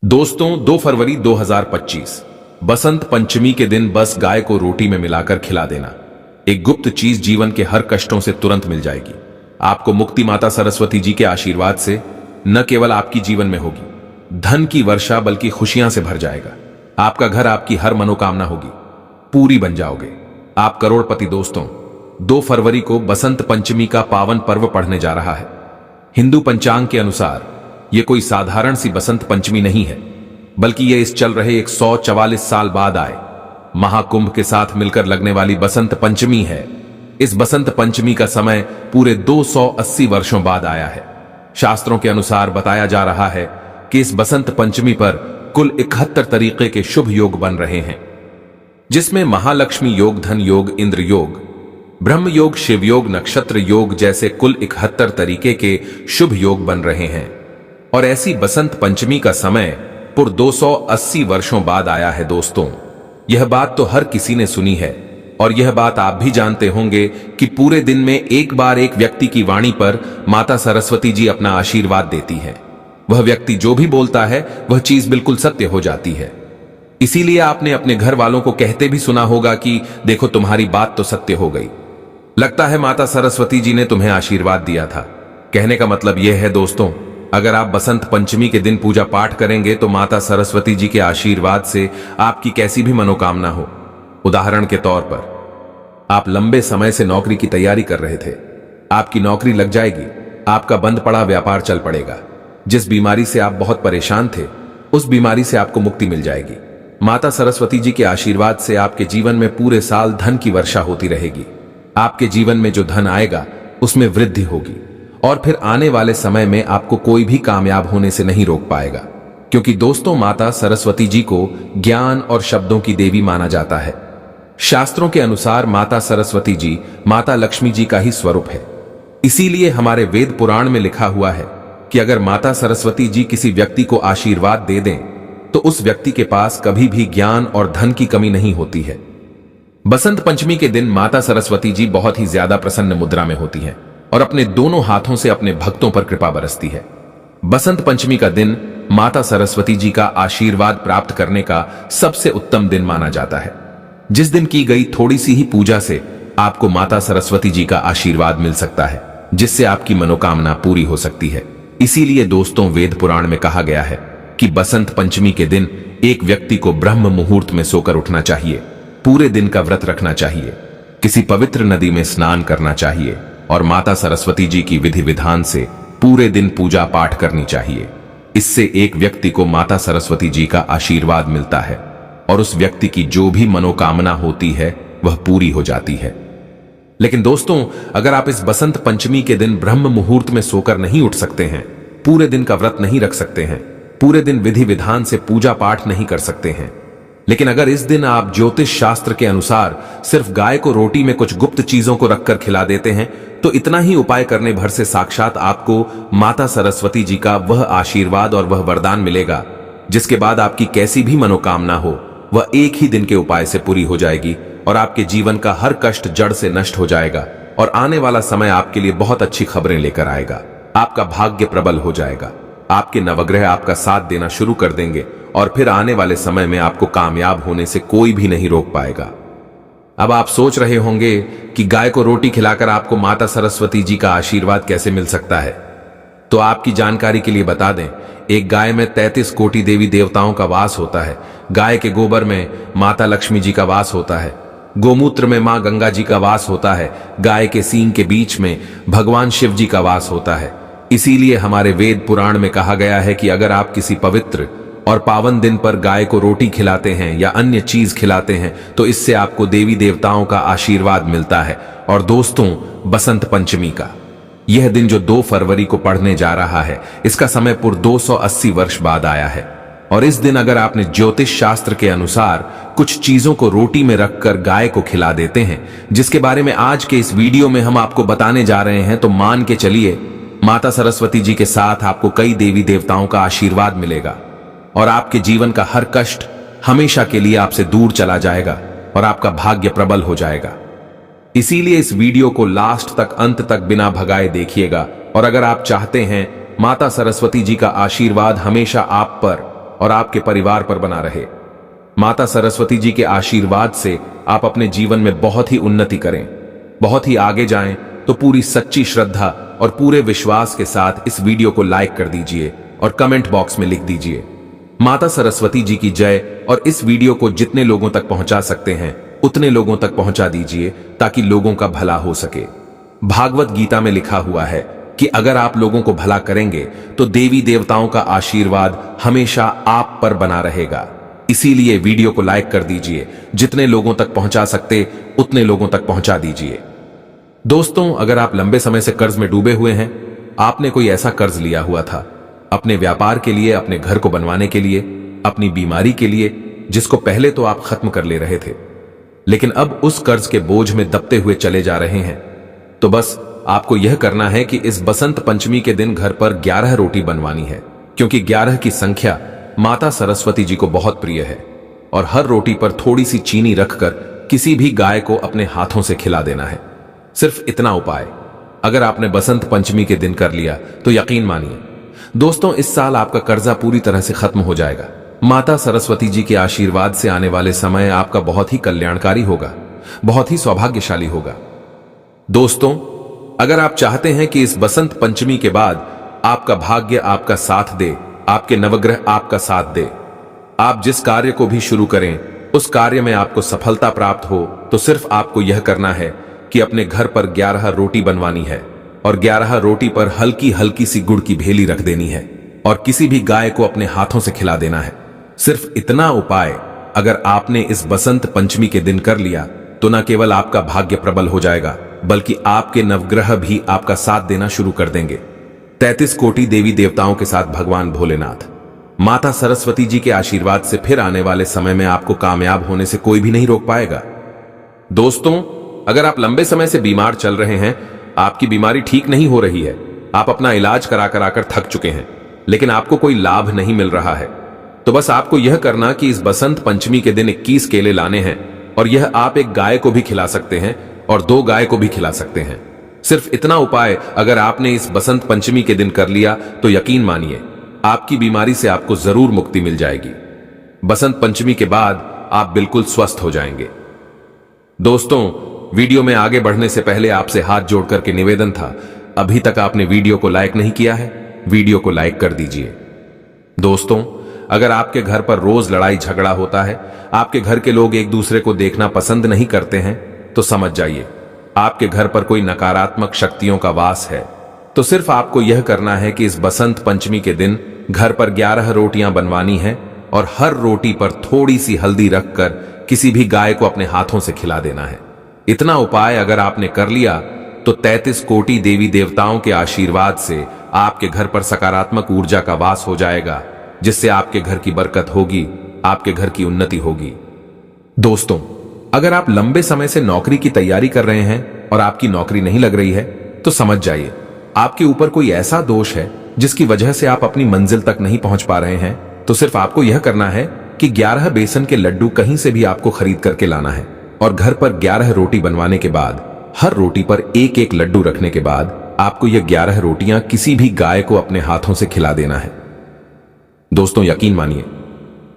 दोस्तों 2 फरवरी 2025 बसंत पंचमी के दिन बस गाय को रोटी में मिलाकर खिला देना। एक गुप्त चीज जीवन के हर कष्टों से तुरंत मिल जाएगी। आपको मुक्ति माता सरस्वती जी के आशीर्वाद से न केवल आपकी जीवन में होगी धन की वर्षा बल्कि खुशियां से भर जाएगा। आपका घर आपकी हर मनोकामना होगी पूरी बन जाओगे आप करोड़पति। दोस्तों 2 फरवरी को बसंत पंचमी का पावन पर्व पढ़ने जा रहा है। हिंदू पंचांग के अनुसार यह कोई साधारण सी बसंत पंचमी नहीं है, बल्कि यह इस चल रहे 144 साल बाद आए महाकुंभ के साथ मिलकर लगने वाली बसंत पंचमी है। इस बसंत पंचमी का समय पूरे 280 वर्षों बाद आया है। शास्त्रों के अनुसार बताया जा रहा है कि इस बसंत पंचमी पर कुल 71 तरीके के शुभ योग बन रहे हैं, जिसमें महालक्ष्मी योग, धन योग, इंद्र योग, ब्रह्म योग, शिव योग, नक्षत्र योग जैसे कुल 71 तरीके के शुभ योग बन रहे हैं। और ऐसी बसंत पंचमी का समय पूरे 280 वर्षों बाद आया है। दोस्तों यह बात तो हर किसी ने सुनी है और यह बात आप भी जानते होंगे कि पूरे दिन में एक बार एक व्यक्ति की वाणी पर माता सरस्वती जी अपना आशीर्वाद देती है। वह व्यक्ति जो भी बोलता है वह चीज बिल्कुल सत्य हो जाती है। इसीलिए आपने अपने घर वालों को कहते भी सुना होगा कि देखो तुम्हारी बात तो सत्य हो गई, लगता है माता सरस्वती जी ने तुम्हें आशीर्वाद दिया था। कहने का मतलब यह है दोस्तों, अगर आप बसंत पंचमी के दिन पूजा पाठ करेंगे तो माता सरस्वती जी के आशीर्वाद से आपकी कैसी भी मनोकामना हो। उदाहरण के तौर पर आप लंबे समय से नौकरी की तैयारी कर रहे थे, आपकी नौकरी लग जाएगी, आपका बंद पड़ा व्यापार चल पड़ेगा। जिस बीमारी से आप बहुत परेशान थे उस बीमारी से आपको मुक्ति मिल जाएगी। माता सरस्वती जी के आशीर्वाद से आपके जीवन में पूरे साल धन की वर्षा होती रहेगी। आपके जीवन में जो धन आएगा उसमें वृद्धि होगी और फिर आने वाले समय में आपको कोई भी कामयाब होने से नहीं रोक पाएगा, क्योंकि दोस्तों माता सरस्वती जी को ज्ञान और शब्दों की देवी माना जाता है। शास्त्रों के अनुसार माता सरस्वती जी माता लक्ष्मी जी का ही स्वरूप है। इसीलिए हमारे वेद पुराण में लिखा हुआ है कि अगर माता सरस्वती जी किसी व्यक्ति को आशीर्वाद दे दें तो उस व्यक्ति के पास कभी भी ज्ञान और धन की कमी नहीं होती है। बसंत पंचमी के दिन माता सरस्वती जी बहुत ही ज्यादा प्रसन्न मुद्रा में होती हैं और अपने दोनों हाथों से अपने भक्तों पर कृपा बरसती है। बसंत पंचमी का दिन माता सरस्वती जी का आशीर्वाद प्राप्त करने का सबसे उत्तम दिन माना जाता है। जिस दिन की गई थोड़ी सी ही पूजा से आपको माता सरस्वती जी का आशीर्वाद मिल सकता है, जिससे आपकी मनोकामना पूरी हो सकती है। इसीलिए दोस्तों वेद पुराण में कहा गया है कि बसंत पंचमी के दिन एक व्यक्ति को ब्रह्म मुहूर्त में सोकर उठना चाहिए, पूरे दिन का व्रत रखना चाहिए, किसी पवित्र नदी में स्नान करना चाहिए और माता सरस्वती जी की विधि विधान से पूरे दिन पूजा पाठ करनी चाहिए। इससे एक व्यक्ति को माता सरस्वती जी का आशीर्वाद मिलता है और उस व्यक्ति की जो भी मनोकामना होती है वह पूरी हो जाती है। लेकिन दोस्तों अगर आप इस बसंत पंचमी के दिन ब्रह्म मुहूर्त में सोकर नहीं उठ सकते हैं, पूरे दिन का व्रत नहीं रख सकते हैं, पूरे दिन विधि विधान से पूजा पाठ नहीं कर सकते हैं, लेकिन अगर इस दिन आप ज्योतिष शास्त्र के अनुसार सिर्फ गाय को रोटी में कुछ गुप्त चीजों को रखकर खिला देते हैं तो इतना ही उपाय करने भर से साक्षात आपको माता सरस्वती जी का वह आशीर्वाद और वह वरदान मिलेगा, जिसके बाद आपकी कैसी भी मनोकामना हो वह एक ही दिन के उपाय से पूरी हो जाएगी और आपके जीवन का हर कष्ट जड़ से नष्ट हो जाएगा और आने वाला समय आपके लिए बहुत अच्छी खबरें लेकर आएगा। आपका भाग्य प्रबल हो जाएगा, आपके नवग्रह आपका साथ देना शुरू कर देंगे और फिर आने वाले समय में आपको कामयाब होने से कोई भी नहीं रोक पाएगा। अब आप सोच रहे होंगे कि गाय को रोटी खिलाकर आपको माता सरस्वती जी का आशीर्वाद कैसे मिल सकता है। तो आपकी जानकारी के लिए बता दें, एक गाय में 33 कोटि देवी देवताओं का वास होता है। गाय के गोबर में माता लक्ष्मी जी का वास होता है, गोमूत्र में मां गंगा जी का वास होता है, गाय के सींग के बीच में भगवान शिव जी का वास होता है। इसीलिए हमारे वेद पुराण में कहा गया है कि अगर आप किसी पवित्र और पावन दिन पर गाय को रोटी खिलाते हैं या अन्य चीज खिलाते हैं तो इससे आपको देवी देवताओं का आशीर्वाद मिलता है। और दोस्तों बसंत पंचमी का यह दिन जो 2 फरवरी को पढ़ने जा रहा है, इसका समय पूरे 280 वर्ष बाद आया है। और इस दिन अगर आपने ज्योतिष शास्त्र के अनुसार कुछ चीजों को रोटी में रखकर गाय को खिला देते हैं, जिसके बारे में आज के इस वीडियो में हम आपको बताने जा रहे हैं, तो मान के चलिए माता सरस्वती जी के साथ आपको कई देवी देवताओं का आशीर्वाद मिलेगा और आपके जीवन का हर कष्ट हमेशा के लिए आपसे दूर चला जाएगा और आपका भाग्य प्रबल हो जाएगा। इसीलिए इस वीडियो को लास्ट तक, अंत तक बिना भगाए देखिएगा। और अगर आप चाहते हैं माता सरस्वती जी का आशीर्वाद हमेशा आप पर और आपके परिवार पर बना रहे। माता सरस्वती जी के आशीर्वाद से आप अपने जीवन में बहुत ही उन्नति करें, बहुत ही आगे जाएं। तो पूरी सच्ची श्रद्धा और पूरे विश्वास के साथ इस वीडियो को लाइक कर दीजिए और कमेंट बॉक्स में लिख दीजिए माता सरस्वती जी की जय। और इस वीडियो को जितने लोगों तक पहुंचा सकते हैं उतने लोगों तक पहुंचा दीजिए ताकि लोगों का भला हो सके। भागवत गीता में लिखा हुआ है कि अगर आप लोगों को भला करेंगे तो देवी देवताओं का आशीर्वाद हमेशा आप पर बना रहेगा। इसीलिए वीडियो को लाइक कर दीजिए, जितने लोगों तक पहुंचा सकते उतने लोगों तक पहुंचा दीजिए। दोस्तों, अगर आप लंबे समय से कर्ज में डूबे हुए हैं, आपने कोई ऐसा कर्ज लिया हुआ था अपने व्यापार के लिए, अपने घर को बनवाने के लिए, अपनी बीमारी के लिए, जिसको पहले तो आप खत्म कर ले रहे थे, लेकिन अब उस कर्ज के बोझ में दबते हुए चले जा रहे हैं, तो बस आपको यह करना है कि इस बसंत पंचमी के दिन घर पर 11 रोटी बनवानी है, क्योंकि 11 की संख्या माता सरस्वती जी को बहुत प्रिय है। और हर रोटी पर थोड़ी सी चीनी रखकर किसी भी गाय को अपने हाथों से खिला देना है। सिर्फ इतना उपाय अगर आपने बसंत पंचमी के दिन कर लिया तो यकीन मानिए दोस्तों, इस साल आपका कर्जा पूरी तरह से खत्म हो जाएगा। माता सरस्वती जी के आशीर्वाद से आने वाले समय आपका बहुत ही कल्याणकारी होगा, बहुत ही सौभाग्यशाली होगा। दोस्तों, अगर आप चाहते हैं कि इस बसंत पंचमी के बाद आपका भाग्य आपका साथ दे, आपके नवग्रह आपका साथ दे, आप जिस कार्य को भी शुरू करें उस कार्य में आपको सफलता प्राप्त हो, तो सिर्फ आपको यह करना है कि अपने घर पर 11 रोटी बनवानी है और 11 रोटी पर हल्की हल्की सी गुड़ की भेली रख देनी है और किसी भी गाय को अपने हाथों से खिला देना है। सिर्फ इतना उपाय अगर आपने इस बसंत पंचमी के दिन कर लिया तो न केवल आपका भाग्य प्रबल हो जाएगा, बल्कि आपके नवग्रह भी आपका साथ देना शुरू कर देंगे। 33 कोटि देवी देवताओं के साथ भगवान भोलेनाथ, माता सरस्वती जी के आशीर्वाद से फिर आने वाले समय में आपको कामयाब होने से कोई भी नहीं रोक पाएगा। दोस्तों, अगर आप लंबे समय से बीमार चल रहे हैं, आपकी बीमारी ठीक नहीं हो रही है, आप अपना इलाज करा कर थक चुके हैं, लेकिन आपको कोई लाभ नहीं मिल रहा है, तो बस आपको यह करना कि इस बसंत पंचमी के दिन 21 केले लाने हैं और यह आप एक गाय को भी खिला सकते हैं और 2 गाय को भी खिला सकते हैं। सिर्फ इतना उपाय अगर आपने इस बसंत पंचमी के दिन कर लिया तो यकीन मानिए आपकी बीमारी से आपको जरूर मुक्ति मिल जाएगी। बसंत पंचमी के बाद आप बिल्कुल स्वस्थ हो जाएंगे। दोस्तों, वीडियो में आगे बढ़ने से पहले आपसे हाथ जोड़ करके निवेदन था, अभी तक आपने वीडियो को लाइक नहीं किया है, वीडियो को लाइक कर दीजिए। दोस्तों, अगर आपके घर पर रोज लड़ाई झगड़ा होता है, आपके घर के लोग एक दूसरे को देखना पसंद नहीं करते हैं, तो समझ जाइए आपके घर पर कोई नकारात्मक शक्तियों का वास है। तो सिर्फ आपको यह करना है कि इस बसंत पंचमी के दिन घर पर 11 रोटियां बनवानी है और हर रोटी पर थोड़ी सी हल्दी रखकर किसी भी गाय को अपने हाथों से खिला देना है। इतना उपाय अगर आपने कर लिया तो 33 कोटि देवी देवताओं के आशीर्वाद से आपके घर पर सकारात्मक ऊर्जा का वास हो जाएगा, जिससे आपके घर की बरकत होगी, आपके घर की उन्नति होगी। दोस्तों, अगर आप लंबे समय से नौकरी की तैयारी कर रहे हैं और आपकी नौकरी नहीं लग रही है, तो समझ जाइए आपके ऊपर कोई ऐसा दोष है जिसकी वजह से आप अपनी मंजिल तक नहीं पहुंच पा रहे हैं। तो सिर्फ आपको यह करना है कि 11 बेसन के लड्डू कहीं से भी आपको खरीद करके लाना है और घर पर 11 रोटी बनवाने के बाद हर रोटी पर एक एक लड्डू रखने के बाद आपको यह 11 रोटियां किसी भी गाय को अपने हाथों से खिला देना है। दोस्तों, यकीन मानिए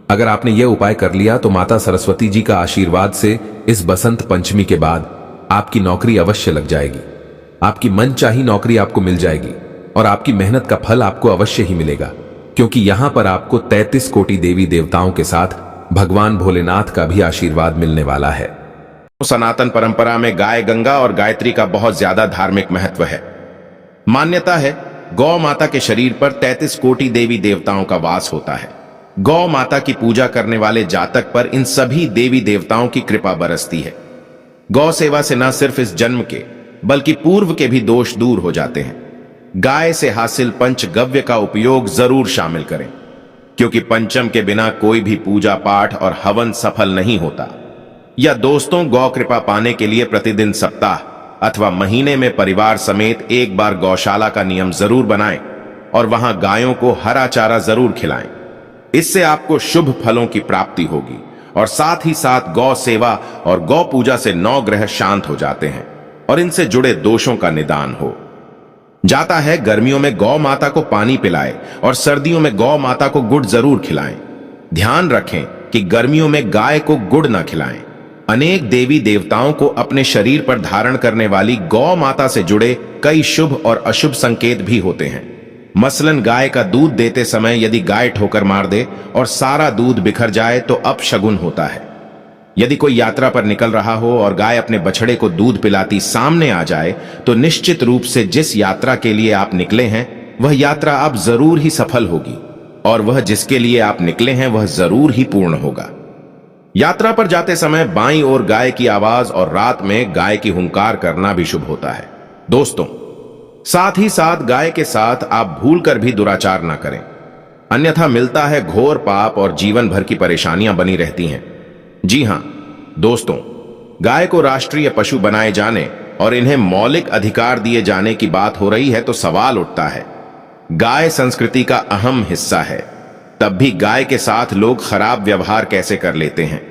अगर आपने यह उपाय कर लिया तो माता सरस्वती जी का आशीर्वाद से इस बसंत पंचमी के बाद आपकी नौकरी अवश्य लग जाएगी, आपकी मनचाही नौकरी आपको मिल जाएगी और आपकी मेहनत का फल आपको अवश्य ही मिलेगा, क्योंकि यहां पर आपको 33 कोटि देवी देवताओं के साथ भगवान भोलेनाथ का भी आशीर्वाद मिलने वाला है। सनातन परंपरा में गाय गंगा और गायत्री का बहुत ज्यादा धार्मिक महत्व है। मान्यता है गौ माता के शरीर पर 33 कोटि देवी देवताओं का वास होता है। गौ माता की पूजा करने वाले जातक पर इन सभी देवी देवताओं की कृपा बरसती है। गौ सेवा से न सिर्फ इस जन्म के बल्कि पूर्व के भी दोष दूर हो जाते हैं। गाय से हासिल पंचगव्य का उपयोग जरूर शामिल करें, क्योंकि पंचम के बिना कोई भी पूजा पाठ और हवन सफल नहीं होता। या दोस्तों, गौ कृपा पाने के लिए प्रतिदिन सप्ताह अथवा महीने में परिवार समेत एक बार गौशाला का नियम जरूर बनाएं और वहां गायों को हरा चारा जरूर खिलाएं। इससे आपको शुभ फलों की प्राप्ति होगी और साथ ही साथ गौ सेवा और गौ पूजा से 9 ग्रह शांत हो जाते हैं और इनसे जुड़े दोषों का निदान हो जाता है। गर्मियों में गौ माता को पानी पिलाएं और सर्दियों में गौ माता को गुड़ जरूर खिलाएं। ध्यान रखें कि गर्मियों में गाय को गुड़ न खिलाएं। अनेक देवी देवताओं को अपने शरीर पर धारण करने वाली गौ माता से जुड़े कई शुभ और अशुभ संकेत भी होते हैं। मसलन गाय का दूध देते समय यदि गाय ठोकर मार दे और सारा दूध बिखर जाए तो अपशगुन होता है। यदि कोई यात्रा पर निकल रहा हो और गाय अपने बछड़े को दूध पिलाती सामने आ जाए तो निश्चित रूप से जिस यात्रा के लिए आप निकले हैं वह यात्रा अब जरूर ही सफल होगी और वह जिसके लिए आप निकले हैं वह जरूर ही पूर्ण होगा। यात्रा पर जाते समय बाईं ओर गाय की आवाज और रात में गाय की हुंकार करना भी शुभ होता है। दोस्तों, साथ ही साथ गाय के साथ आप भूलकर भी दुराचार ना करें, अन्यथा मिलता है घोर पाप और जीवन भर की परेशानियां बनी रहती हैं। जी हां दोस्तों, गाय को राष्ट्रीय पशु बनाए जाने और इन्हें मौलिक अधिकार दिए जाने की बात हो रही है तो सवाल उठता है, गाय संस्कृति का अहम हिस्सा है, तब भी गाय के साथ लोग खराब व्यवहार कैसे कर लेते हैं।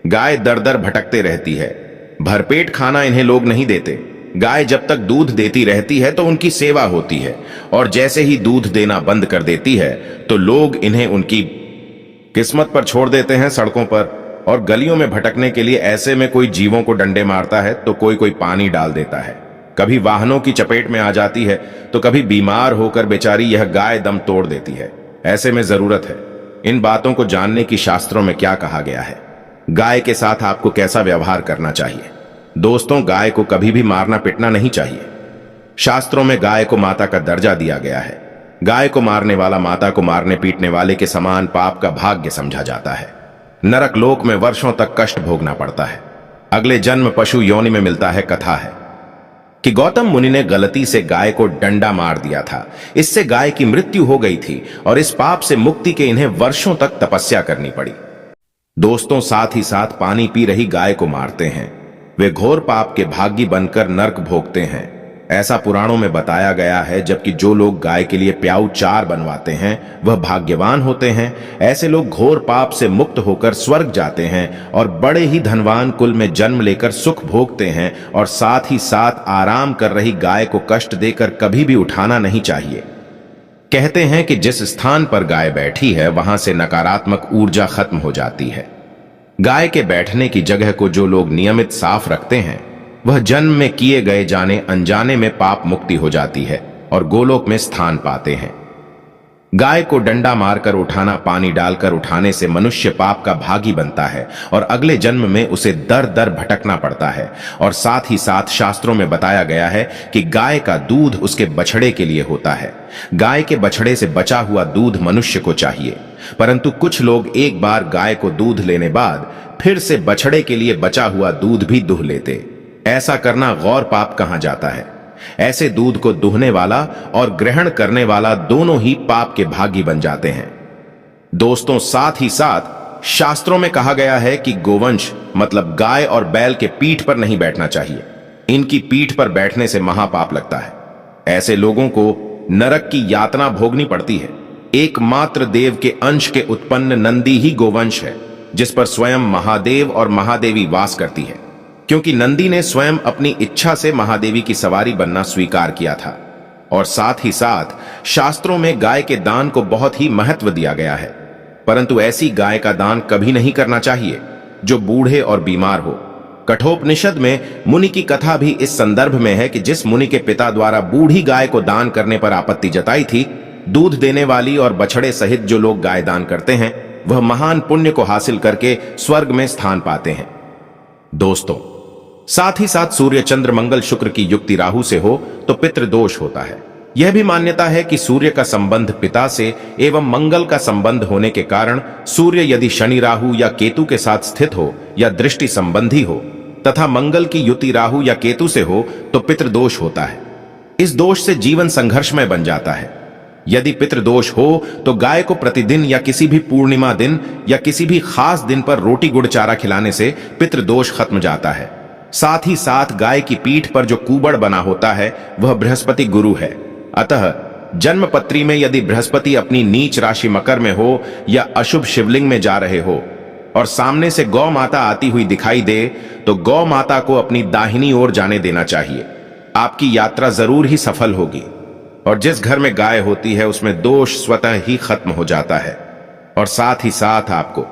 गाय दर दर भटकते रहती है, भरपेट खाना इन्हें लोग नहीं देते। गाय जब तक दूध देती रहती है तो उनकी सेवा होती है और जैसे ही दूध देना बंद कर देती है तो लोग इन्हें उनकी किस्मत पर छोड़ देते हैं सड़कों पर और गलियों में भटकने के लिए। ऐसे में कोई जीवों को डंडे मारता है तो कोई पानी डाल देता है, कभी वाहनों की चपेट में आ जाती है तो कभी बीमार होकर बेचारी यह गाय दम तोड़ देती है। ऐसे में जरूरत है इन बातों को जानने की शास्त्रों में क्या कहा गया है, गाय के साथ आपको कैसा व्यवहार करना चाहिए। दोस्तों, गाय को कभी भी मारना पिटना नहीं चाहिए। शास्त्रों में गाय को माता का दर्जा दिया गया है। गाय को मारने वाला माता को मारने पीटने वाले के समान पाप का भाग्य समझा जाता है। नरक लोक में वर्षों तक कष्ट भोगना पड़ता है। अगले जन्म पशु योनि में मिलता है। कथा है कि गौतम मुनि ने गलती से गाय को डंडा मार दिया था। इससे गाय की मृत्यु हो गई थी और इस पाप से मुक्ति के इन्हें वर्षों तक तपस्या करनी पड़ी। दोस्तों, साथ ही साथ पानी पी रही गाय को मारते हैं, वे घोर पाप के भागी बनकर नरक भोगते हैं। ऐसा पुराणों में बताया गया है। जबकि जो लोग गाय के लिए प्याऊ चार बनवाते हैं वह भाग्यवान होते हैं। ऐसे लोग घोर पाप से मुक्त होकर स्वर्ग जाते हैं और बड़े ही धनवान कुल में जन्म लेकर सुख भोगते हैं। और साथ ही साथ आराम कर रही गाय को कष्ट देकर कभी भी उठाना नहीं चाहिए। कहते हैं कि जिस स्थान पर गाय बैठी है वहां से नकारात्मक ऊर्जा खत्म हो जाती है। गाय के बैठने की जगह को जो लोग नियमित साफ रखते हैं वह जन्म में किए गए जाने अनजाने में पाप मुक्ति हो जाती है और गोलोक में स्थान पाते हैं। गाय को डंडा मारकर उठाना, पानी डालकर उठाने से मनुष्य पाप का भागी बनता है और अगले जन्म में उसे दर दर भटकना पड़ता है। और साथ ही साथ शास्त्रों में बताया गया है कि गाय का दूध उसके बछड़े के लिए होता है। गाय के बछड़े से बचा हुआ दूध मनुष्य को चाहिए, परंतु कुछ लोग एक बार गाय को दूध लेने बाद फिर से बछड़े के लिए बचा हुआ दूध भी दुह लेते। ऐसा करना गौर पाप कहा जाता है। ऐसे दूध को दुहने वाला और ग्रहण करने वाला दोनों ही पाप के भागी बन जाते हैं। दोस्तों, साथ ही साथ शास्त्रों में कहा गया है कि गोवंश मतलब गाय और बैल के पीठ पर नहीं बैठना चाहिए। इनकी पीठ पर बैठने से महापाप लगता है। ऐसे लोगों को नरक की यातना भोगनी पड़ती है। एकमात्र देव के अंश के उत्पन्न नंदी ही गोवंश है, जिस पर स्वयं महादेव और महादेवी वास करती है, क्योंकि नंदी ने स्वयं अपनी इच्छा से महादेवी की सवारी बनना स्वीकार किया था। और साथ ही साथ शास्त्रों में गाय के दान को बहुत ही महत्व दिया गया है, परंतु ऐसी गाय का दान कभी नहीं करना चाहिए जो बूढ़े और बीमार हो। कठोपनिषद में मुनि की कथा भी इस संदर्भ में है कि जिस मुनि के पिता द्वारा बूढ़ी गाय को दान करने पर आपत्ति जताई थी, दूध देने वाली और बछड़े सहित जो लोग गाय दान करते हैं वह महान पुण्य को हासिल करके स्वर्ग में स्थान पाते हैं। दोस्तों, साथ ही साथ सूर्य चंद्र मंगल शुक्र की युक्ति राहु से हो तो पितृदोष होता है। यह भी मान्यता है कि सूर्य का संबंध पिता से एवं मंगल का संबंध होने के कारण सूर्य यदि शनि राहु या केतु के साथ स्थित हो या दृष्टि संबंधी हो तथा मंगल की युति राहु या केतु से हो तो पितृदोष होता है। इस दोष से जीवन संघर्षमय बन जाता है। यदि पितृदोष हो तो गाय को प्रतिदिन या किसी भी पूर्णिमा दिन या किसी भी खास दिन पर रोटी गुड़ चारा खिलाने से पितृदोष खत्म जाता है। साथ ही साथ गाय की पीठ पर जो कुबड़ बना होता है वह बृहस्पति गुरु है। अतः जन्म पत्री में यदि बृहस्पति अपनी नीच राशि मकर में हो या अशुभ शिवलिंग में जा रहे हो और सामने से गौ माता आती हुई दिखाई दे तो गौ माता को अपनी दाहिनी ओर जाने देना चाहिए। आपकी यात्रा जरूर ही सफल होगी और जिस घर में गाय होती है उसमें दोष स्वतः ही खत्म हो जाता है। और साथ ही साथ आपको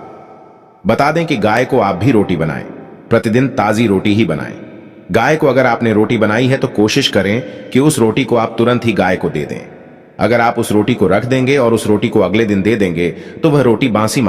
बता दें कि गाय को आप भी रोटी बनाएं, प्रतिदिन ताजी रोटी ही बनाएं। गाय को अगर आपने रोटी बनाई है तो कोशिश करें कि उस रोटी को आप तुरंत ही गाय को दे दें। अगर आप उस रोटी को रख देंगे और उस रोटी को अगले दिन दे देंगे तो वह रोटी बासी मानी